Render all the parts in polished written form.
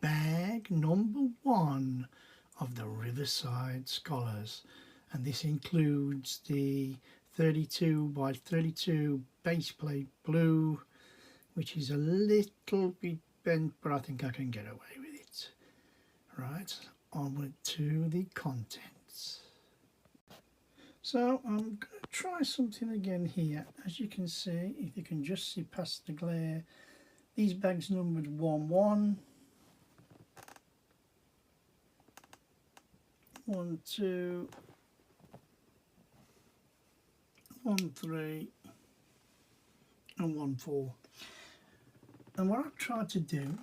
bag number 1 of the Riverside Scholars, and this includes the 32 by 32 base plate blue, which is a little bit bent, but I think I can get away with it. Right, onward to the contents. So I'm going to try something again here. As you can see, if you can just see past the glare, these bags numbered 1-1, 1-2, 1-3 and 1-4. And what I've tried to do,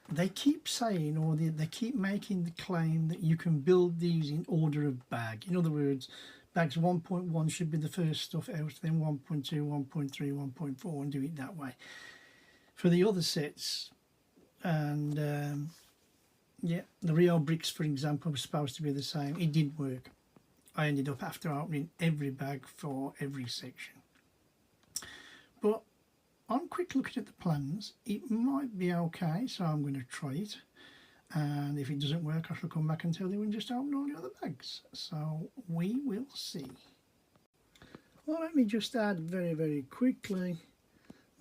they keep saying, or they keep making the claim that you can build these in order of bag. In other words, bags 1.1 should be the first stuff out, then 1.2, 1.3, 1.4, and do it that way. For the other sets, and yeah, the Rio bricks, for example, was supposed to be the same. It didn't work. I ended up after opening every bag for every section. But on quick looking at the plans, it might be okay, so I'm going to try it. And if it doesn't work, I shall come back and tell you and just open all the other bags. So we will see. Well, let me just add very quickly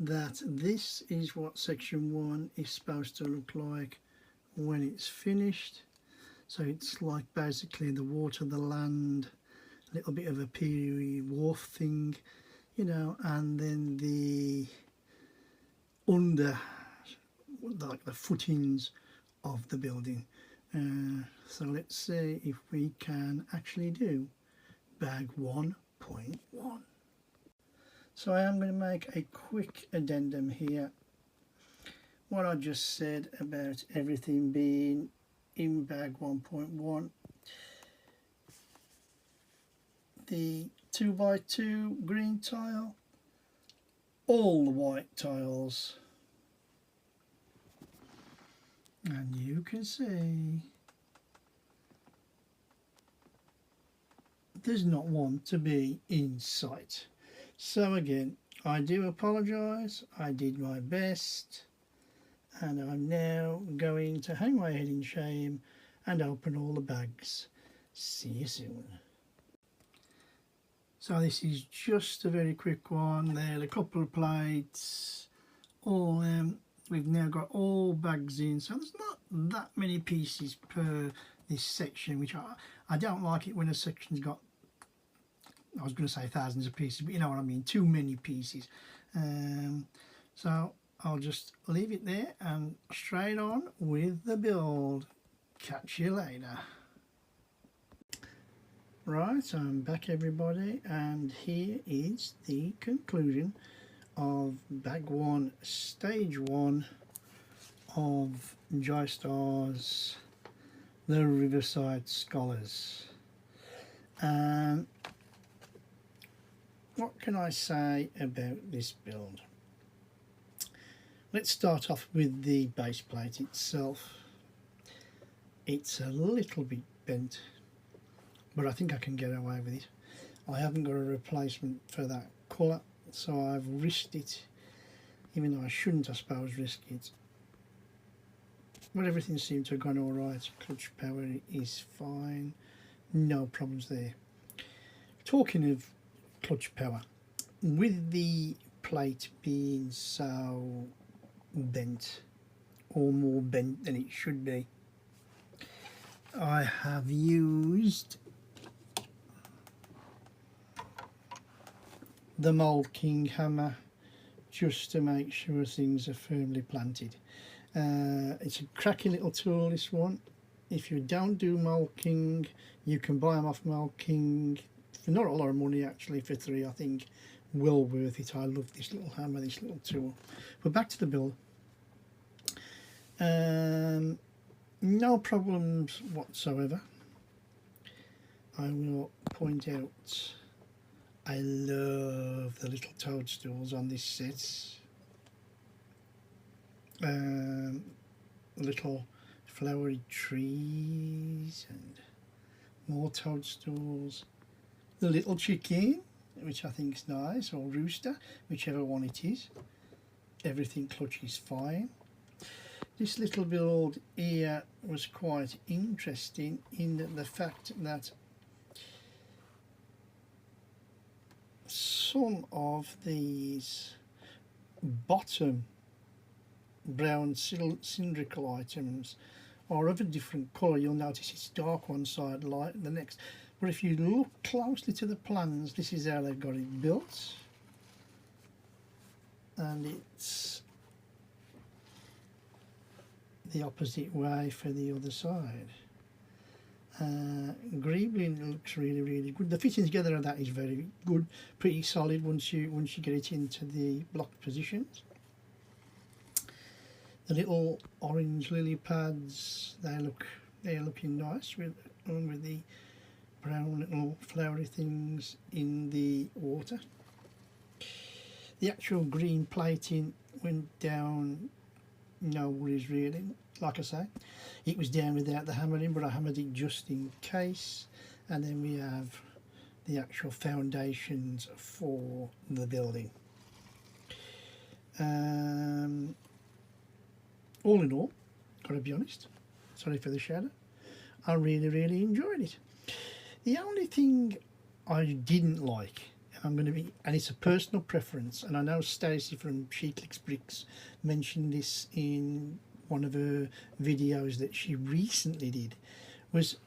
that this is what section 1 is supposed to look like when it's finished. So it's like basically the water, the land, a little bit of a pier wharf thing, you know, and then the under, like the footings of the building. So let's see if we can actually do bag 1.1. So I am going to make a quick addendum here. What I just said about everything being in bag 1.1, the 2x2 green tile, all the white tiles, and you can see there's not one to be in sight. So again, I do apologise, I did my best, and I'm now going to hang my head in shame and open all the bags. See you soon. So this is just a very quick one. There are a couple of plates, all we've now got all bags in, so there's not that many pieces per this section, which I don't like it when a section's got, I was going to say thousands of pieces, but you know what I mean, too many pieces. So I'll just leave it there and straight on with the build. Catch you later. Right, I'm back everybody, and here is the conclusion of bag 1, stage 1 of Jie Star's The Riverside Scholars. What can I say about this build? Let's start off with the base plate itself. It's a little bit bent, but I think I can get away with it. I haven't got a replacement for that colour, so I've risked it, even though I shouldn't, I suppose, risk it. But everything seemed to have gone alright. Clutch power is fine, no problems there. Talking of clutch power, with the plate being so bent, or more bent than it should be, I have used the Mould King hammer just to make sure things are firmly planted. It's a cracky little tool, this one. If you don't do Mould King, you can buy them off Mould King for not a lot of money, actually, for 3, I think. Well worth it. I love this little hammer, this little tool. But back to the build. No problems whatsoever. I will point out, I love the little toadstools on this set. Little flowery trees and more toadstools. The little chicken, which I think is nice, or rooster, whichever one it is. Everything clutch is fine. This little build here was quite interesting in the fact that some of these bottom brown cylindrical items are of a different colour. You'll notice it's dark one side, light the next. But if you look closely to the plans, this is how they've got it built. And it's the opposite way for the other side. Greebling looks really good. The fitting together of that is very good, pretty solid once you get it into the block positions. The little orange lily pads, they're looking nice with the brown little flowery things in the water. The actual green plating went down, no worries really. Like I say, it was down without the hammering, but I hammered it just in case. And then we have the actual foundations for the building. All in all, gotta be honest, sorry for the shadow, I really enjoyed it. The only thing I didn't like, and it's a personal preference, and I know Stacey from She Clicks Bricks mentioned this in one of her videos that she recently did, was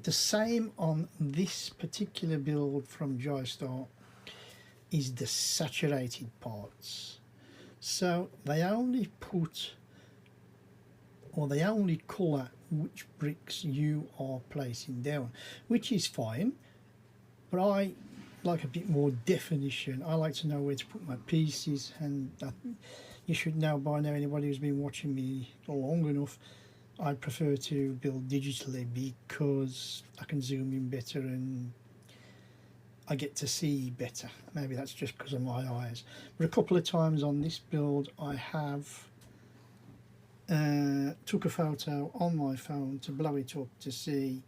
the same on this particular build from Jie Star is the saturated parts. So they only colour which bricks you are placing down, which is fine, but I like a bit more definition. I like to know where to put my pieces, and you should know by now, anybody who's been watching me long enough, I prefer to build digitally because I can zoom in better and I get to see better. Maybe that's just because of my eyes, but a couple of times on this build I have took a photo on my phone to blow it up to see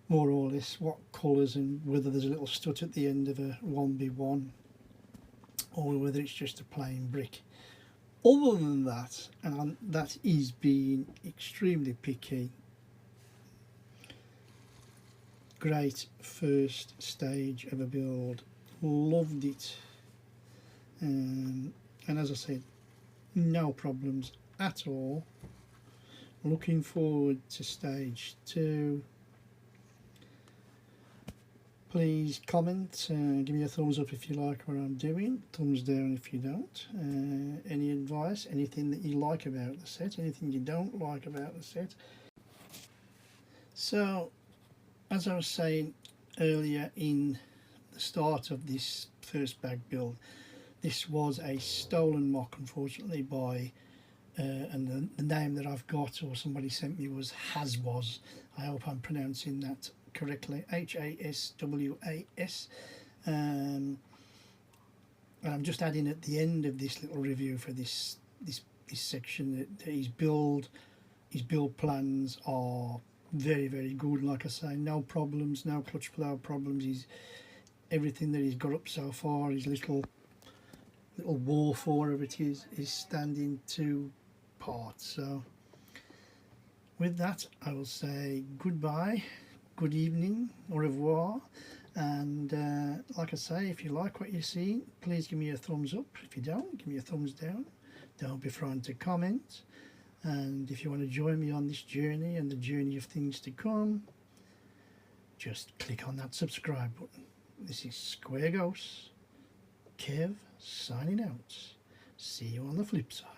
more or less what colours and whether there's a little strut at the end of a 1x1 or whether it's just a plain brick. Other than that, and that is being extremely picky, great first stage of a build, loved it, and as I said, no problems at all. Looking forward to stage 2. Please comment, give me a thumbs up if you like what I'm doing, thumbs down if you don't. Any advice, anything that you like about the set, anything you don't like about the set. So, as I was saying earlier in the start of this first bag build, this was a stolen mock, unfortunately, by and the name that I've got, or somebody sent me, was Haswas. I hope I'm pronouncing that correctly, Haswas. And I'm just adding at the end of this little review for this section that his build plans are very good. Like I say, no problems, no clutch flow problems. Everything that he's got up so far, his little wharf or whatever it is standing to parts. So with that, I will say goodbye, good evening, au revoir, and like I say, if you like what you see, please give me a thumbs up. If you don't, give me a thumbs down. Don't be frightened to comment, and if you want to join me on this journey and the journey of things to come, just click on that subscribe button. This is Square Ghost Kev signing out. See you on the flip side.